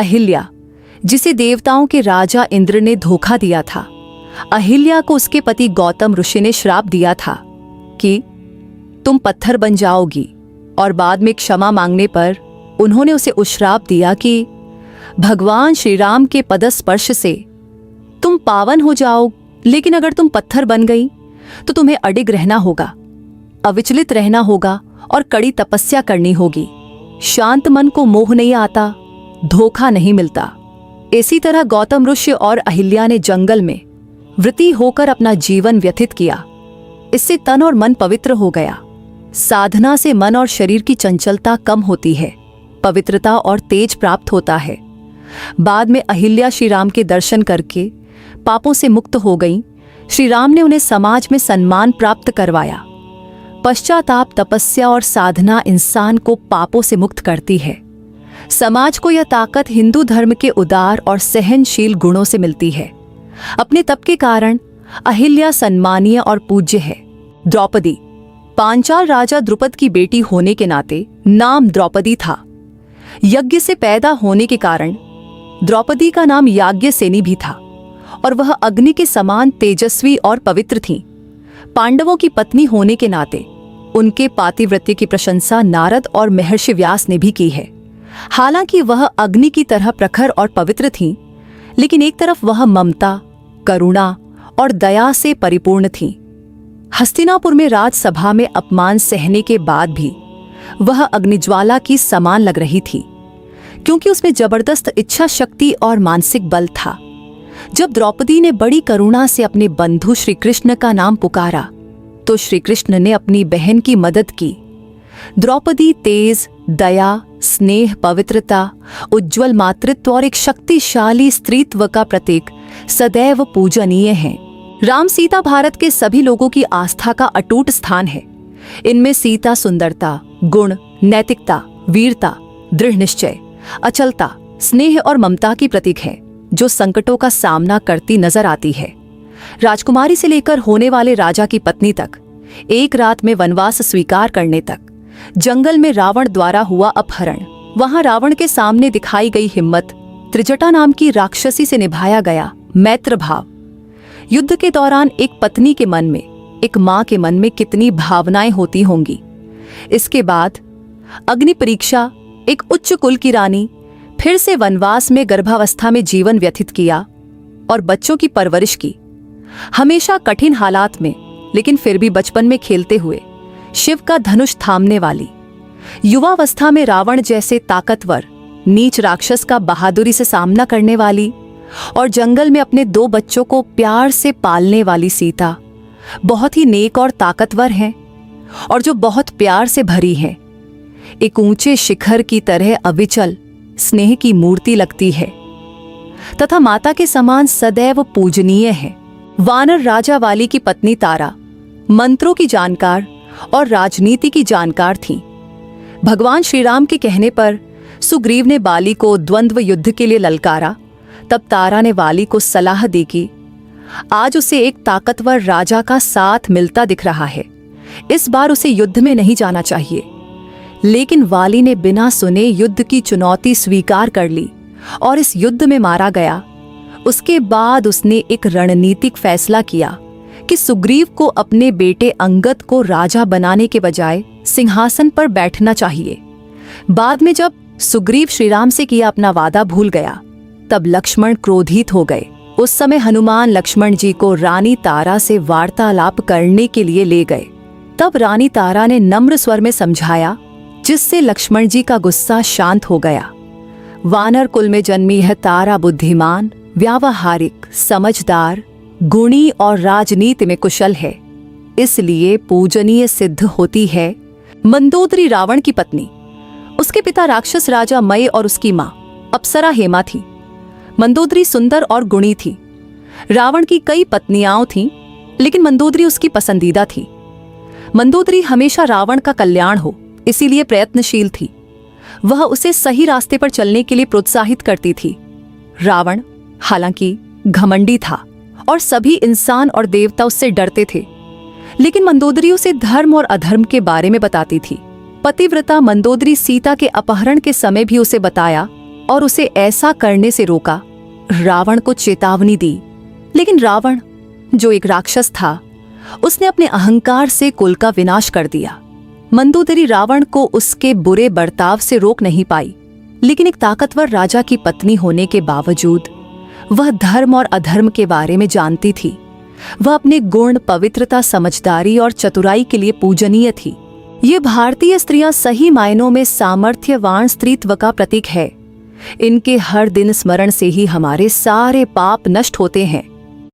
अहिल्या, जिसे देवताओं के राजा इंद्र ने धोखा दिया था। अहिल्या को उसके पति गौतम ऋषि ने श्राप दिया था कि तुम पत्थर बन जाओगी, और बाद में क्षमा मांगने पर उन्होंने उसे उश्राप दिया कि भगवान श्री राम के पदस्पर्श से तुम पावन हो जाओ, लेकिन अगर तुम पत्थर बन गई तो तुम्हें अडिग रहना होगा, अविचलित रहना होगा और कड़ी तपस्या करनी होगी। शांत मन को मोह नहीं आता, धोखा नहीं मिलता। इसी तरह गौतम ऋषि और अहिल्या ने जंगल में व्रती होकर अपना जीवन व्यतीत किया। इससे तन और मन पवित्र हो गया। साधना से मन और शरीर की चंचलता कम होती है, पवित्रता और तेज प्राप्त होता है। बाद में अहिल्या श्री राम के दर्शन करके पापों से मुक्त हो गईं। श्री राम ने उन्हें समाज में सम्मान प्राप्त करवाया। पश्चाताप, तपस्या और साधना इंसान को पापों से मुक्त करती है। समाज को यह ताकत हिंदू धर्म के उदार और सहनशील गुणों से मिलती है। अपने तप के कारण अहिल्या सम्मानीय और पूज्य है। द्रौपदी, पांचाल राजा द्रुपद की बेटी होने के नाते नाम द्रौपदी था। यज्ञ से पैदा होने के कारण द्रौपदी का नाम याज्ञसेनी भी था, और वह अग्नि के समान तेजस्वी और पवित्र थीं। पांडवों की पत्नी होने के नाते उनके पातिव्रत्य की प्रशंसा नारद और महर्षि व्यास ने भी की है। हालांकि वह अग्नि की तरह प्रखर और पवित्र थीं, लेकिन एक तरफ वह ममता, करुणा और दया से परिपूर्ण थीं। हस्तिनापुर में राजसभा में अपमान सहने के बाद भी वह अग्निज्वाला की समान लग रही थी, क्योंकि उसमें जबरदस्त इच्छा शक्ति और मानसिक बल था। जब द्रौपदी ने बड़ी करुणा से अपने बंधु श्री कृष्ण का नाम पुकारा तो श्री कृष्ण ने अपनी बहन की मदद की। द्रौपदी तेज, दया, स्नेह, पवित्रता, उज्ज्वल मातृत्व और एक शक्तिशाली स्त्रीत्व का प्रतीक सदैव पूजनीय है। राम सीता भारत के सभी लोगों की आस्था का अटूट स्थान है। इनमें सीता सुंदरता, गुण, नैतिकता, वीरता, दृढ़ निश्चय, अचलता, स्नेह और ममता की प्रतीक है, जो संकटों का सामना करती नजर आती है। राजकुमारी से लेकर होने वाले राजा की पत्नी तक, एक रात में वनवास स्वीकार करने तक, जंगल में रावण द्वारा हुआ अपहरण, वहां रावण के सामने दिखाई गई हिम्मत, त्रिजटा नाम की राक्षसी से निभाया गया मैत्र भाव, युद्ध के दौरान एक पत्नी के मन में, एक मां के मन में कितनी भावनाएं होती होंगी। इसके बाद अग्नि परीक्षा, एक उच्च कुल की रानी फिर से वनवास में गर्भावस्था में जीवन व्यतीत किया और बच्चों की परवरिश की। हमेशा कठिन हालात में, लेकिन फिर भी बचपन में खेलते हुए शिव का धनुष थामने वाली, युवावस्था में रावण जैसे ताकतवर नीच राक्षस का बहादुरी से सामना करने वाली, और जंगल में अपने 2 बच्चों को प्यार से पालने वाली सीता बहुत ही नेक और ताकतवर हैं, और जो बहुत प्यार से भरी हैं। एक ऊंचे शिखर की तरह अविचल स्नेह की मूर्ति लगती है, तथा माता के समान सदैव पूजनीय है। वानर राजा वाली की पत्नी तारा मंत्रों की जानकार और राजनीति की जानकार थी। भगवान श्री राम के कहने पर सुग्रीव ने बाली को द्वंद्व युद्ध के लिए ललकारा, तब तारा ने वाली को सलाह दी कि आज उसे एक ताकतवर राजा का साथ मिलता दिख रहा है, इस बार उसे युद्ध में नहीं जाना चाहिए। लेकिन वाली ने बिना सुने युद्ध की चुनौती स्वीकार कर ली और इस युद्ध में मारा गया। उसके बाद उसने एक रणनीतिक फैसला किया कि सुग्रीव को अपने बेटे अंगद को राजा बनाने के बजाय सिंहासन पर बैठना चाहिए। बाद में जब सुग्रीव श्रीराम से किया अपना वादा भूल गया, तब लक्ष्मण क्रोधित हो गए। उस समय हनुमान लक्ष्मण जी को रानी तारा से वार्तालाप करने के लिए ले गए। तब रानी तारा ने नम्र स्वर में समझाया, जिससे लक्ष्मण जी का गुस्सा शांत हो गया। वानर कुल में जन्मी है तारा बुद्धिमान, व्यावहारिक, समझदार, गुणी और राजनीति में कुशल है, इसलिए पूजनीय सिद्ध होती है। मंदोदरी रावण की पत्नी, उसके पिता राक्षस राजा मय और उसकी मां अप्सरा हेमा थी। मंदोदरी सुंदर और गुणी थी। रावण की कई पत्नियां थीं, लेकिन मंदोदरी उसकी पसंदीदा थी। मंदोदरी हमेशा रावण का कल्याण हो, इसीलिए प्रयत्नशील थी। वह उसे सही रास्ते पर चलने के लिए प्रोत्साहित करती थी। रावण हालांकि घमंडी था और सभी इंसान और देवता उससे डरते थे, लेकिन मंदोदरी उसे धर्म और अधर्म के बारे में बताती थी। पतिव्रता मंदोदरी सीता के अपहरण के समय भी उसे बताया और उसे ऐसा करने से रोका। रावण को चेतावनी दी, लेकिन रावण, जो एक राक्षस था, उसने अपने अहंकार से कुल का विनाश कर दिया। मंदोदरी रावण को उसके बुरे बर्ताव से रोक नहीं पाई, लेकिन एक ताकतवर राजा की पत्नी होने के बावजूद वह धर्म और अधर्म के बारे में जानती थी। वह अपने गुण, पवित्रता, समझदारी और चतुराई के लिए पूजनीय थी। ये भारतीय स्त्रियां सही मायनों में सामर्थ्यवान स्त्रीत्व का प्रतीक है। इनके हर दिन स्मरण से ही हमारे सारे पाप नष्ट होते हैं